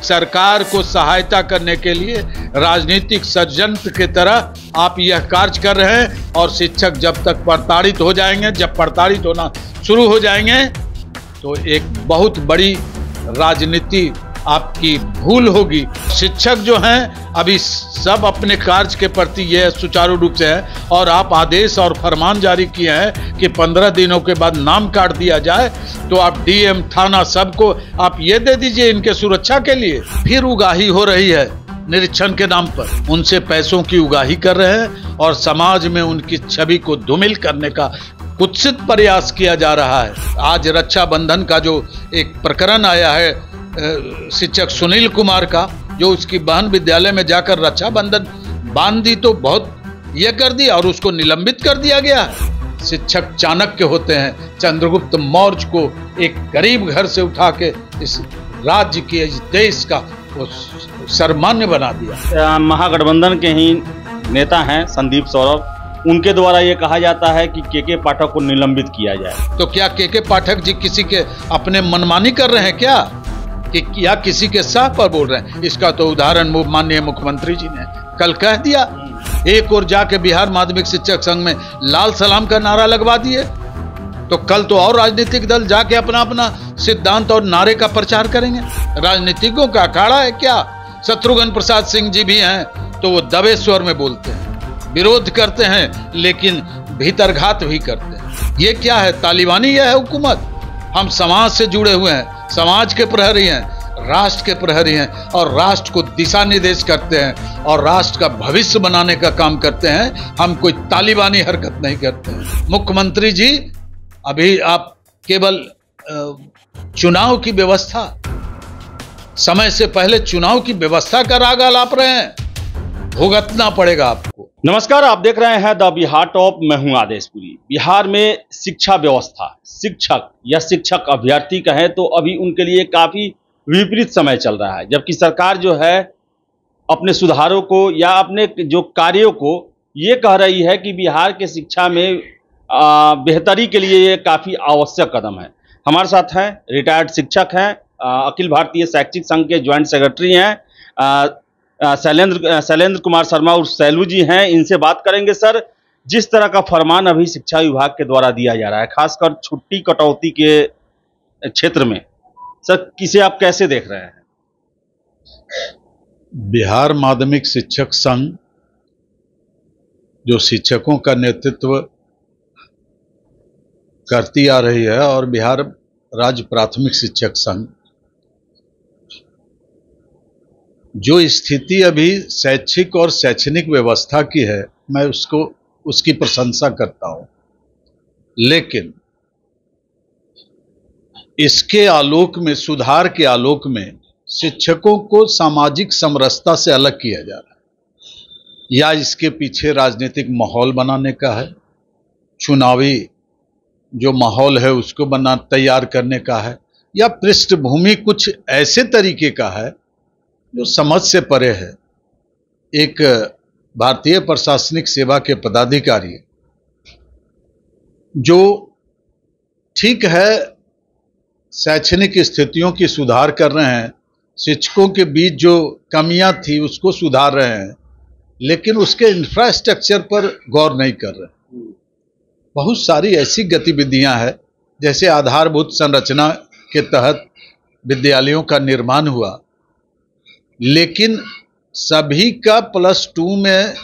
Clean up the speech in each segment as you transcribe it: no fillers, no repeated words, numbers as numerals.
सरकार को सहायता करने के लिए राजनीतिक षड्यंत्र की तरह आप यह कार्य कर रहे हैं। और शिक्षक जब तक प्रताड़ित हो जाएंगे, जब प्रताड़ित होना शुरू हो जाएंगे, तो एक बहुत बड़ी राजनीति आपकी भूल होगी। शिक्षक जो हैं अभी सब अपने कार्य के प्रति यह सुचारू रूप से है, और आप आदेश और फरमान जारी किए हैं कि 15 दिनों के बाद नाम काट दिया जाए, तो आप डीएम थाना सबको आप ये दे दीजिए इनके सुरक्षा के लिए। फिर उगाही हो रही है निरीक्षण के नाम पर, उनसे पैसों की उगाही कर रहे हैं और समाज में उनकी छवि को धूमिल करने का कुत्सित प्रयास किया जा रहा है। आज रक्षाबंधन का जो एक प्रकरण आया है शिक्षक सुनील कुमार का, जो उसकी बहन विद्यालय में जाकर रक्षाबंधन बांध दी तो बहुत ये कर दिया और उसको निलंबित कर दिया गया। शिक्षक चाणक्य होते हैं। चंद्रगुप्त मौर्य को एक गरीब घर से उठा के इस राज्य के, इस देश का वो सर्वमान्य बना दिया। महागठबंधन के ही नेता हैं संदीप सौरभ, उनके द्वारा ये कहा जाता है कि के पाठक को निलंबित किया जाए। तो क्या के पाठक जी किसी के अपने मनमानी कर रहे हैं क्या, कि या किसी के साह पर बोल रहे हैं? इसका तो उदाहरण माननीय मुख्यमंत्री जी ने कल कह दिया। एक और जाके बिहार माध्यमिक शिक्षक संघ में लाल सलाम का नारा लगवा दिए, तो कल तो और राजनीतिक दल जाके अपना अपना सिद्धांत और नारे का प्रचार करेंगे। राजनीतिकों का अखाड़ा है क्या? शत्रुघ्न प्रसाद सिंह जी भी हैं तो वो दबे स्वर में बोलते हैं, विरोध करते हैं, लेकिन भीतरघात भी करते हैं। ये क्या है? तालिबानी यह है हुकूमत। हम समाज से जुड़े हुए हैं, समाज के प्रहरी हैं, राष्ट्र के प्रहरी हैं, और राष्ट्र को दिशा निर्देश करते हैं और राष्ट्र का भविष्य बनाने का काम करते हैं। हम कोई तालिबानी हरकत नहीं करते हैं। मुख्यमंत्री जी, अभी आप केवल चुनाव की व्यवस्था, समय से पहले चुनाव की व्यवस्था का राग आलाप रहे हैं, भुगतना पड़ेगा आपको। नमस्कार, आप देख रहे हैं द बिहार टॉप। मैं हूं आदेशपुरी। बिहार में शिक्षा व्यवस्था, शिक्षक या शिक्षक अभ्यर्थी कहें तो अभी उनके लिए काफी विपरीत समय चल रहा है, जबकि सरकार जो है अपने सुधारों को या अपने जो कार्यों को ये कह रही है कि बिहार के शिक्षा में बेहतरी के लिए ये काफी आवश्यक कदम है। हमारे साथ हैं रिटायर्ड शिक्षक हैं, अखिल भारतीय शैक्षिक संघ के ज्वाइंट सेक्रेटरी हैं, शैलेंद्र कुमार शर्मा और सैलू जी हैं। इनसे बात करेंगे। सर, जिस तरह का फरमान अभी शिक्षा विभाग के द्वारा दिया जा रहा है, खासकर छुट्टी कटौती के क्षेत्र में, सर किसे आप कैसे देख रहे हैं? बिहार माध्यमिक शिक्षक संघ जो शिक्षकों का नेतृत्व करती आ रही है, और बिहार राज्य प्राथमिक शिक्षक संघ, जो स्थिति अभी शैक्षिक और शैक्षणिक व्यवस्था की है, मैं उसकी प्रशंसा करता हूं। लेकिन इसके आलोक में, सुधार के आलोक में, शिक्षकों को सामाजिक समरसता से अलग किया जा रहा है, या इसके पीछे राजनीतिक माहौल बनाने का है, चुनावी जो माहौल है उसको तैयार करने का है, या पृष्ठभूमि कुछ ऐसे तरीके का है जो समझ से परे है। एक भारतीय प्रशासनिक सेवा के पदाधिकारी जो ठीक है शैक्षणिक स्थितियों की सुधार कर रहे हैं, शिक्षकों के बीच जो कमियां थी उसको सुधार रहे हैं, लेकिन उसके इंफ्रास्ट्रक्चर पर गौर नहीं कर रहे। बहुत सारी ऐसी गतिविधियां हैं, जैसे आधारभूत संरचना के तहत विद्यालयों का निर्माण हुआ, लेकिन सभी का +2 में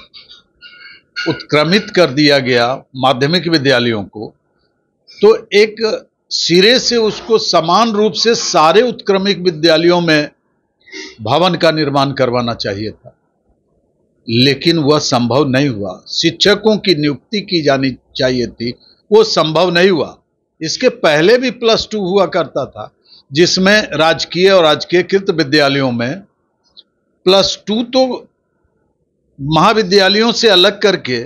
उत्क्रमित कर दिया गया माध्यमिक विद्यालयों को, तो एक सिरे से उसको समान रूप से सारे उत्क्रमित विद्यालयों में भवन का निर्माण करवाना चाहिए था, लेकिन वह संभव नहीं हुआ। शिक्षकों की नियुक्ति की जानी चाहिए थी, वो संभव नहीं हुआ। इसके पहले भी +2 हुआ करता था, जिसमें राजकीय और राजकीयकृत विद्यालयों में +2 तो महाविद्यालयों से अलग करके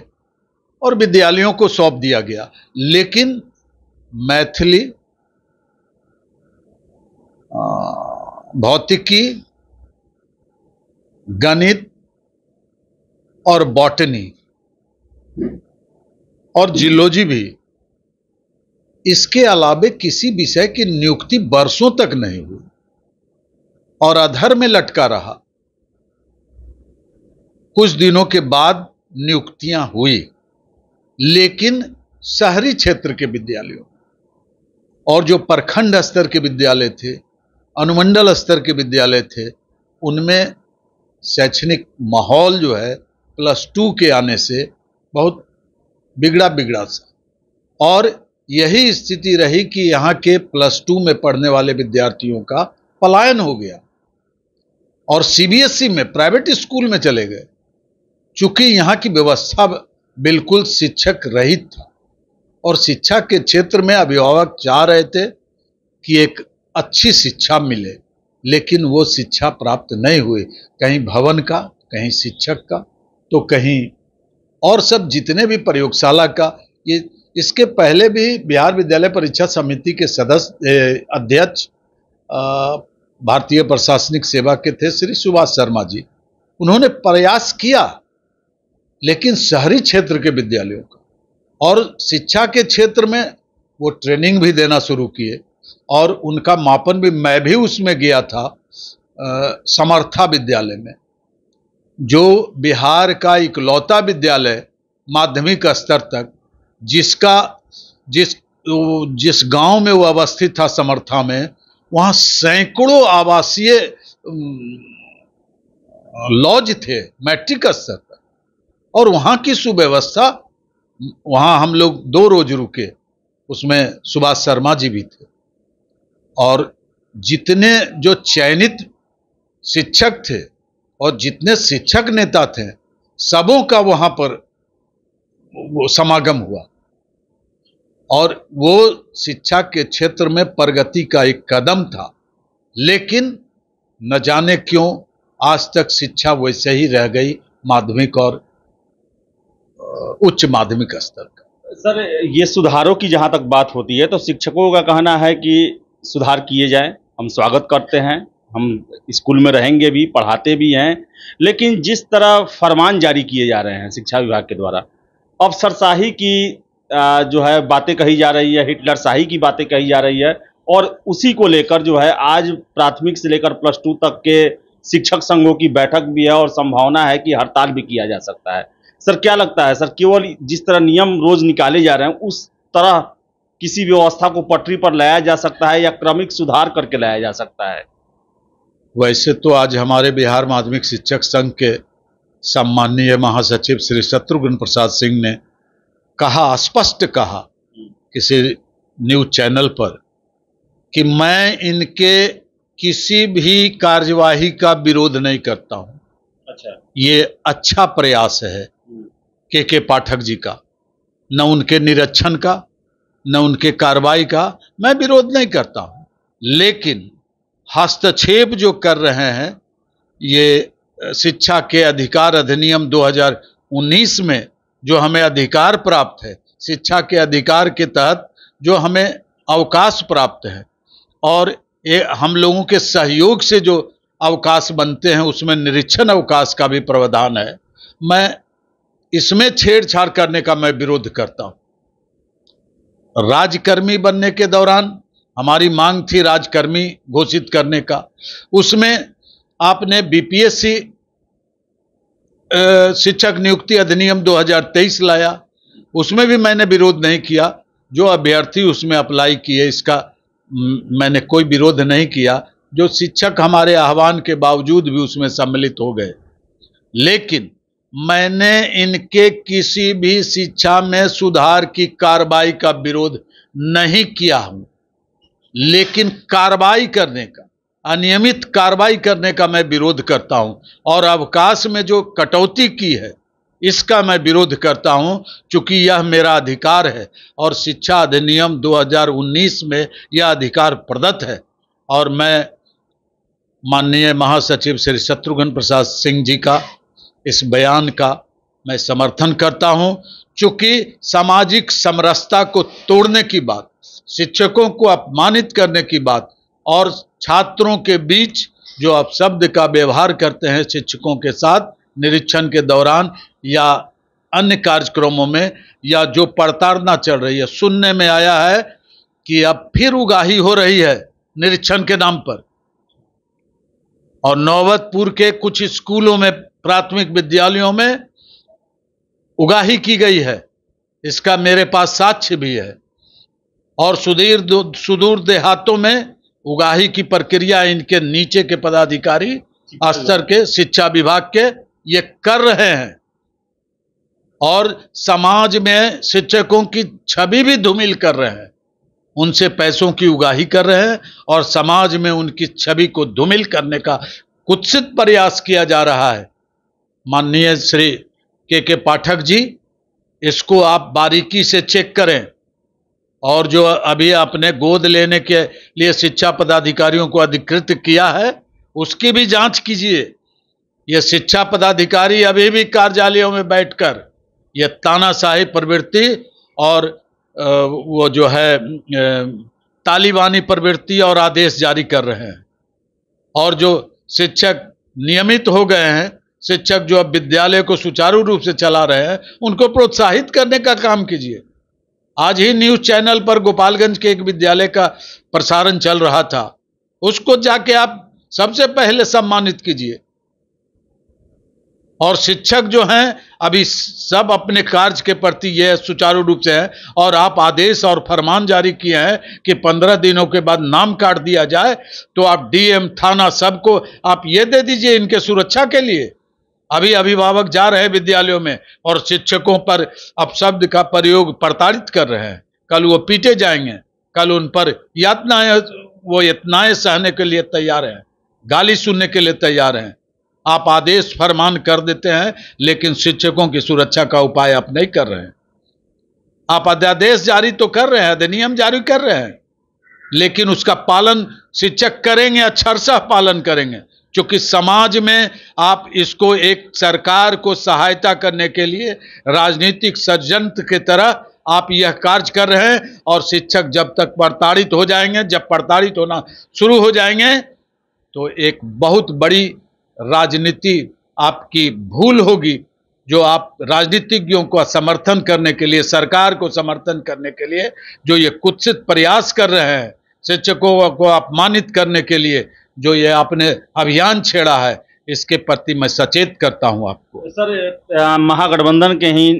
और विद्यालयों को सौंप दिया गया, लेकिन मैथिली, भौतिकी, गणित और बॉटनी और जियोलॉजी भी, इसके अलावे किसी विषय की नियुक्ति वर्षों तक नहीं हुई। और अधर में लटका रहा। कुछ दिनों के बाद नियुक्तियां हुई, लेकिन शहरी क्षेत्र के विद्यालयों और जो प्रखंड स्तर के विद्यालय थे, अनुमंडल स्तर के विद्यालय थे, उनमें शैक्षणिक माहौल जो है +2 के आने से बहुत बिगड़ा सा। और यही स्थिति रही कि यहाँ के +2 में पढ़ने वाले विद्यार्थियों का पलायन हो गया और सीबीएसई में, प्राइवेट स्कूल में चले गए, चूंकि यहाँ की व्यवस्था बिल्कुल शिक्षक रहित था। और शिक्षा के क्षेत्र में अभिभावक चाह रहे थे कि एक अच्छी शिक्षा मिले, लेकिन वो शिक्षा प्राप्त नहीं हुई। कहीं भवन का, कहीं शिक्षक का, तो कहीं और सब जितने भी प्रयोगशाला का। ये इसके पहले भी बिहार विद्यालय परीक्षा समिति के सदस्य अध्यक्ष भारतीय प्रशासनिक सेवा के थे श्री सुभाष शर्मा जी। उन्होंने प्रयास किया, लेकिन शहरी क्षेत्र के विद्यालयों का और शिक्षा के क्षेत्र में वो ट्रेनिंग भी देना शुरू किए और उनका मापन भी, मैं भी उसमें गया था, समर्था विद्यालय में, जो बिहार का इकलौता विद्यालय माध्यमिक स्तर तक, जिस गांव में वो अवस्थित था समर्था में, वहाँ सैकड़ों आवासीय लॉज थे मैट्रिक स्तर तक। और वहाँ की सुव्यवस्था, वहाँ हम लोग 2 रोज रुके, उसमें सुभाष शर्मा जी भी थे। और जितने जो चयनित शिक्षक थे और जितने शिक्षक नेता थे, सबों का वहाँ पर वो समागम हुआ और वो शिक्षा के क्षेत्र में प्रगति का एक कदम था। लेकिन न जाने क्यों आज तक शिक्षा वैसे ही रह गई, माध्यमिक और उच्च माध्यमिक स्तर का। सर, ये सुधारों की जहां तक बात होती है तो शिक्षकों का कहना है कि सुधार किए जाएं, हम स्वागत करते हैं, हम स्कूल में रहेंगे भी, पढ़ाते भी हैं। लेकिन जिस तरह फरमान जारी किए जा रहे हैं शिक्षा विभाग के द्वारा, अफसरशाही की जो है बातें कही जा रही है, हिटलरशाही की बातें कही जा रही है, और उसी को लेकर जो है आज प्राथमिक से लेकर +2 तक के शिक्षक संघों की बैठक भी है और संभावना है कि हड़ताल भी किया जा सकता है। सर, क्या लगता है सर, केवल जिस तरह नियम रोज निकाले जा रहे हैं उस तरह किसी व्यवस्था को पटरी पर लाया जा सकता है या क्रमिक सुधार करके लाया जा सकता है? वैसे तो आज हमारे बिहार माध्यमिक शिक्षक संघ के सम्माननीय महासचिव श्री शत्रुघ्न प्रसाद सिंह ने कहा, स्पष्ट कहा किसी न्यूज चैनल पर, कि मैं इनके किसी भी कार्यवाही का विरोध नहीं करता हूं। अच्छा, ये अच्छा प्रयास है के पाठक जी का, न उनके निरीक्षण का, न उनके कार्रवाई का मैं विरोध नहीं करता हूं। लेकिन हस्तक्षेप जो कर रहे हैं, ये शिक्षा के अधिकार अधिनियम 2019 में जो हमें अधिकार प्राप्त है, शिक्षा के अधिकार के तहत जो हमें अवकाश प्राप्त है और ये हम लोगों के सहयोग से जो अवकाश बनते हैं, उसमें निरीक्षण अवकाश का भी प्रावधान है। मैं इसमें छेड़छाड़ करने का मैं विरोध करता हूं। राजकर्मी बनने के दौरान हमारी मांग थी राजकर्मी घोषित करने का, उसमें आपने बीपीएससी शिक्षक नियुक्ति अधिनियम 2023 लाया, उसमें भी मैंने विरोध नहीं किया। जो अभ्यर्थी उसमें अप्लाई किए, इसका मैंने कोई विरोध नहीं किया। जो शिक्षक हमारे आह्वान के बावजूद भी उसमें सम्मिलित हो गए। लेकिन मैंने इनके किसी भी शिक्षा में सुधार की कार्रवाई का विरोध नहीं किया हूं, लेकिन कार्रवाई करने का, अनियमित कार्रवाई करने का मैं विरोध करता हूं। और अवकाश में जो कटौती की है, इसका मैं विरोध करता हूं, क्योंकि यह मेरा अधिकार है और शिक्षा अधिनियम 2019 में यह अधिकार प्रदत्त है। और मैं माननीय महासचिव श्री शत्रुघ्न प्रसाद सिंह जी का इस बयान का मैं समर्थन करता हूं, क्योंकि सामाजिक समरसता को तोड़ने की बात, शिक्षकों को अपमानित करने की बात और छात्रों के बीच जो अपशब्द का व्यवहार करते हैं शिक्षकों के साथ निरीक्षण के दौरान या अन्य कार्यक्रमों में, या जो प्रताड़ना चल रही है, सुनने में आया है कि अब फिर उगाही हो रही है निरीक्षण के नाम पर। और नौबतपुर के कुछ स्कूलों में, प्राथमिक विद्यालयों में उगाही की गई है। इसका मेरे पास साक्ष्य भी है। और सुदूर देहातों में उगाही की प्रक्रिया इनके नीचे के पदाधिकारी स्तर के शिक्षा विभाग के ये कर रहे हैं। और समाज में शिक्षकों की छवि भी धूमिल कर रहे हैं, उनसे पैसों की उगाही कर रहे हैं और समाज में उनकी छवि को धूमिल करने का कुत्सित प्रयास किया जा रहा है। माननीय श्री के पाठक जी, इसको आप बारीकी से चेक करें और जो अभी आपने गोद लेने के लिए शिक्षा पदाधिकारियों को अधिकृत किया है उसकी भी जांच कीजिए। ये शिक्षा पदाधिकारी अभी भी कार्यालयों में बैठकर ये तानाशाही प्रवृत्ति और वो जो है तालिबानी प्रवृत्ति और आदेश जारी कर रहे हैं। और जो शिक्षक नियमित हो गए हैं, शिक्षक जो अब विद्यालय को सुचारू रूप से चला रहे हैं, उनको प्रोत्साहित करने का काम कीजिए। आज ही न्यूज चैनल पर गोपालगंज के एक विद्यालय का प्रसारण चल रहा था, उसको जाके आप सबसे पहले सम्मानित कीजिए। और शिक्षक जो हैं अभी सब अपने कार्य के प्रति ये सुचारू रूप से है। और आप आदेश और फरमान जारी किए हैं कि 15 दिनों के बाद नाम काट दिया जाए, तो आप डीएम, थाना, सबको आप ये दे दीजिए इनके सुरक्षा के लिए। अभी अभिभावक जा रहे हैं विद्यालयों में और शिक्षकों पर अपशब्द का प्रयोग प्रताड़ित कर रहे हैं। कल वो पीटे जाएंगे, कल उन पर यातनाएं सहने के लिए तैयार हैं, गाली सुनने के लिए तैयार हैं। आप आदेश फरमान कर देते हैं लेकिन शिक्षकों की सुरक्षा का उपाय आप नहीं कर रहे हैं। आप अध्यादेश जारी तो कर रहे हैं, अधिनियम जारी कर रहे हैं, लेकिन उसका पालन शिक्षक करेंगे, अक्षरशः पालन करेंगे। क्योंकि समाज में आप इसको एक सरकार को सहायता करने के लिए राजनीतिक षड्यंत्र की तरह आप यह कार्य कर रहे हैं। और शिक्षक जब तक प्रताड़ित हो जाएंगे, जब प्रताड़ित होना शुरू हो जाएंगे, तो एक बहुत बड़ी राजनीति आपकी भूल होगी। जो आप राजनीतिज्ञों को समर्थन करने के लिए, सरकार को समर्थन करने के लिए जो ये कुत्सित प्रयास कर रहे हैं, शिक्षकों को अपमानित करने के लिए जो ये आपने अभियान छेड़ा है, इसके प्रति मैं सचेत करता हूं आपको। सर, महागठबंधन के ही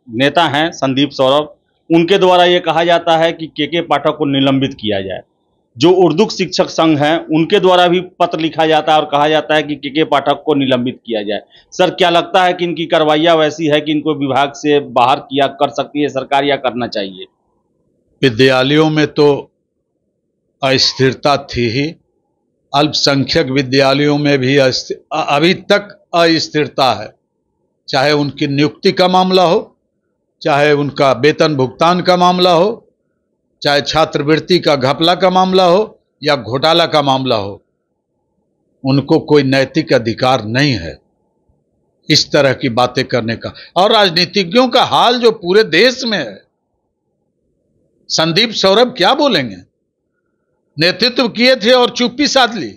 नेता हैं संदीप सौरभ, उनके द्वारा ये कहा जाता है कि के पाठक को निलंबित किया जाए। जो उर्दू शिक्षक संघ हैं उनके द्वारा भी पत्र लिखा जाता है और कहा जाता है कि के पाठक को निलंबित किया जाए। सर, क्या लगता है कि इनकी कार्रवाइयां वैसी है कि इनको विभाग से बाहर किया कर सकती है सरकार या करना चाहिए? विद्यालयों में तो अस्थिरता थी ही, अल्पसंख्यक विद्यालयों में भी अभी तक अस्थिरता है। चाहे उनकी नियुक्ति का मामला हो, चाहे उनका वेतन भुगतान का मामला हो, चाहे छात्रवृत्ति का घपला का मामला हो या घोटाला का मामला हो, उनको कोई नैतिक अधिकार नहीं है इस तरह की बातें करने का। और राजनीतिज्ञों का हाल जो पूरे देश में है, संदीप सौरभ क्या बोलेंगे? नेतृत्व किए थे और चुप्पी साध ली।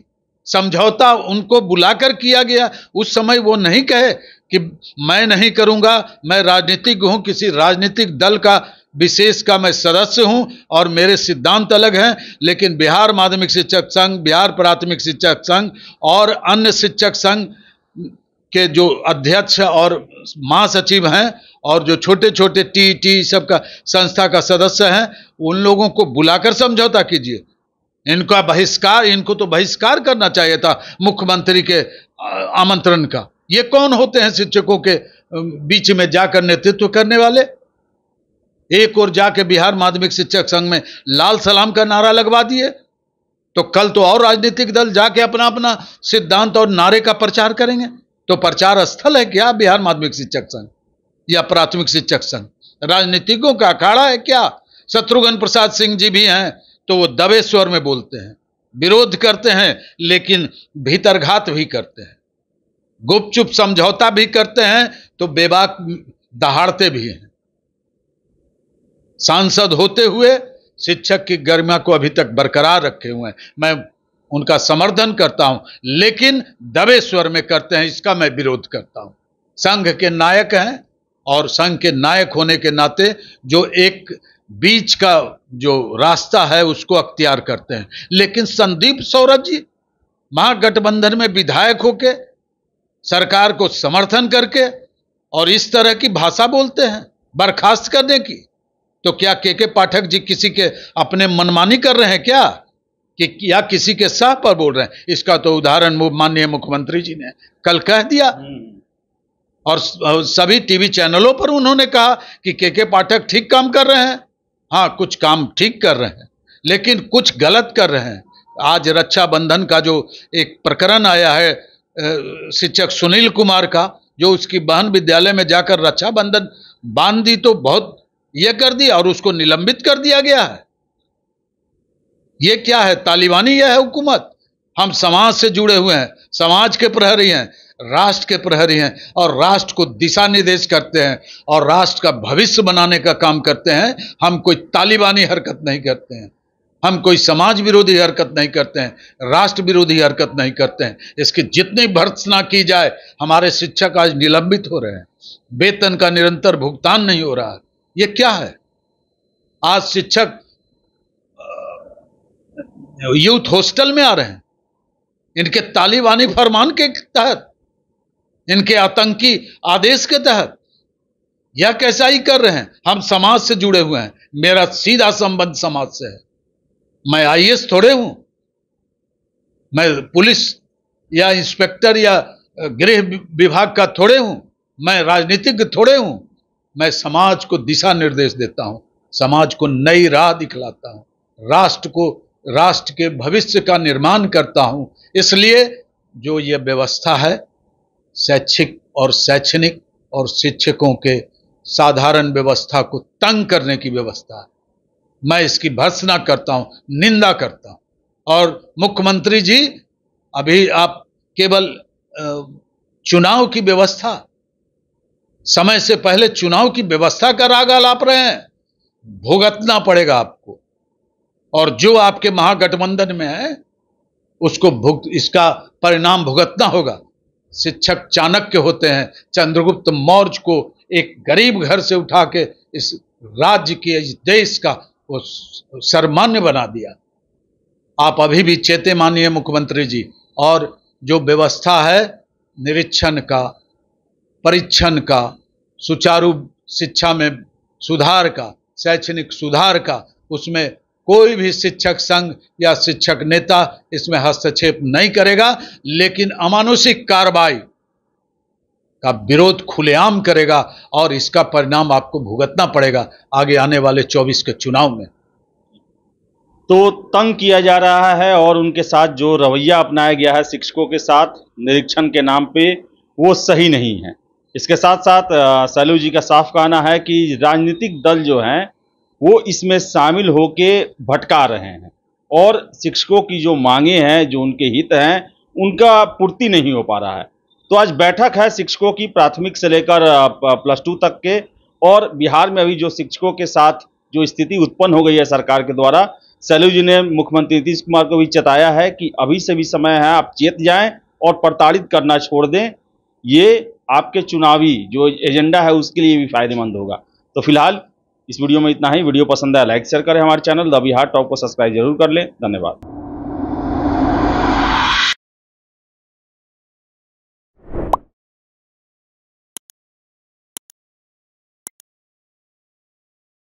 समझौता उनको बुलाकर किया गया, उस समय वो नहीं कहे कि मैं नहीं करूंगा, मैं राजनीतिज्ञ हूं, किसी राजनीतिक दल का विशेष का मैं सदस्य हूं और मेरे सिद्धांत अलग हैं। लेकिन बिहार माध्यमिक शिक्षक संघ, बिहार प्राथमिक शिक्षक संघ और अन्य शिक्षक संघ के जो अध्यक्ष और महासचिव हैं और जो छोटे छोटे टी सबका संस्था का सदस्य हैं, उन लोगों को बुलाकर समझौता कीजिए। इनका बहिष्कार, इनको तो बहिष्कार करना चाहिए था मुख्यमंत्री के आमंत्रण का। ये कौन होते हैं शिक्षकों के बीच में जाकर नेतृत्व करने वाले? एक और जाके बिहार माध्यमिक शिक्षक संघ में लाल सलाम का नारा लगवा दिए, तो कल तो और राजनीतिक दल जाके अपना अपना सिद्धांत और नारे का प्रचार करेंगे। तो प्रचार स्थल है क्या बिहार माध्यमिक शिक्षक संघ या प्राथमिक शिक्षक संघ? राजनीतिकों का अखाड़ा है क्या? शत्रुघ्न प्रसाद सिंह जी भी हैं तो वो दबे स्वर में बोलते हैं, विरोध करते हैं, लेकिन भीतरघात भी करते हैं, गुपचुप समझौता भी करते हैं, तो बेबाक दहाड़ते भी हैं। सांसद होते हुए शिक्षक की गरिमा को अभी तक बरकरार रखे हुए हैं। मैं उनका समर्थन करता हूं, लेकिन दबे स्वर में करते हैं, इसका मैं विरोध करता हूं। संघ के नायक हैं और संघ के नायक होने के नाते जो एक बीच का जो रास्ता है उसको अख्तियार करते हैं। लेकिन संदीप सौरभ जी महागठबंधन में विधायक होके, सरकार को समर्थन करके, और इस तरह की भाषा बोलते हैं बर्खास्त करने की। तो क्या के पाठक जी किसी के अपने मनमानी कर रहे हैं क्या, कि या किसी के साह पर बोल रहे हैं? इसका तो उदाहरण माननीय मुख्यमंत्री जी ने कल कह दिया, और सभी टीवी चैनलों पर उन्होंने कहा कि के पाठक ठीक काम कर रहे हैं। हाँ, कुछ काम ठीक कर रहे हैं, लेकिन कुछ गलत कर रहे हैं। आज रक्षाबंधन का जो एक प्रकरण आया है शिक्षक सुनील कुमार का, जो उसकी बहन विद्यालय में जाकर रक्षाबंधन बांध दी, तो बहुत यह कर दिया और उसको निलंबित कर दिया गया है। ये क्या है? तालिबानी यह है हुकूमत। हम समाज से जुड़े हुए हैं, समाज के प्रहरी हैं, राष्ट्र के प्रहरी हैं, और राष्ट्र को दिशा निर्देश करते हैं और राष्ट्र का भविष्य बनाने का काम करते हैं। हम कोई तालिबानी हरकत नहीं करते हैं, हम कोई समाज विरोधी हरकत नहीं करते हैं, राष्ट्र विरोधी हरकत नहीं करते हैं। इसकी जितनी भर्त्सना की जाए, हमारे शिक्षक आज निलंबित हो रहे हैं, वेतन का निरंतर भुगतान नहीं हो रहा है। ये क्या है? आज शिक्षक यूथ हॉस्टल में आ रहे हैं, इनके तालिबानी फरमान के तहत, इनके आतंकी आदेश के तहत। यह कैसा ही कर रहे हैं? हम समाज से जुड़े हुए हैं, मेरा सीधा संबंध समाज से है। मैं आईएएस थोड़े हूं, मैं पुलिस या इंस्पेक्टर या गृह विभाग का थोड़े हूं, मैं राजनीतिज्ञ थोड़े हूं। मैं समाज को दिशा निर्देश देता हूं, समाज को नई राह दिखलाता हूं, राष्ट्र के भविष्य का निर्माण करता हूं। इसलिए जो ये व्यवस्था है, शैक्षणिक और शिक्षकों के साधारण व्यवस्था को तंग करने की व्यवस्था है, मैं इसकी भर्त्सना करता हूं, निंदा करता हूं। और मुख्यमंत्री जी, अभी आप केवल चुनाव की व्यवस्था, समय से पहले चुनाव की व्यवस्था का राग आलाप रहे हैं। भुगतना पड़ेगा आपको, और जो आपके महागठबंधन में है उसको इसका परिणाम भुगतना होगा। शिक्षक चाणक्य होते हैं, चंद्रगुप्त मौर्य को एक गरीब घर से उठा के इस राज्य के, इस देश का वो सर्वमान्य बना दिया। आप अभी भी चेते माननीय मुख्यमंत्री जी, और जो व्यवस्था है निरीक्षण का, परीक्षण का, सुचारू शिक्षा में सुधार का, शैक्षणिक सुधार का, उसमें कोई भी शिक्षक संघ या शिक्षक नेता इसमें हस्तक्षेप नहीं करेगा, लेकिन अमानुषिक कार्रवाई का विरोध खुलेआम करेगा, और इसका परिणाम आपको भुगतना पड़ेगा आगे आने वाले 24 के चुनाव में। तो तंग किया जा रहा है, और उनके साथ जो रवैया अपनाया गया है शिक्षकों के साथ निरीक्षण के नाम पे, वो सही नहीं है। इसके साथ साथ सैलू जी का साफ कहना है कि राजनीतिक दल जो हैं वो इसमें शामिल होके भटका रहे हैं, और शिक्षकों की जो मांगे हैं, जो उनके हित हैं, उनका पूर्ति नहीं हो पा रहा है। तो आज बैठक है शिक्षकों की, प्राथमिक से लेकर +2 तक के, और बिहार में अभी जो शिक्षकों के साथ जो स्थिति उत्पन्न हो गई है सरकार के द्वारा, सैलू जी ने मुख्यमंत्री नीतीश कुमार को भी चेताया है कि अभी से भी समय है, आप चेत जाएं और प्रताड़ित करना छोड़ दें। ये आपके चुनावी जो एजेंडा है उसके लिए भी फायदेमंद होगा। तो फिलहाल इस वीडियो में इतना ही। वीडियो पसंद आया लाइक शेयर करें, हमारे चैनल द बिहार टॉप को सब्सक्राइब जरूर कर लें। धन्यवाद।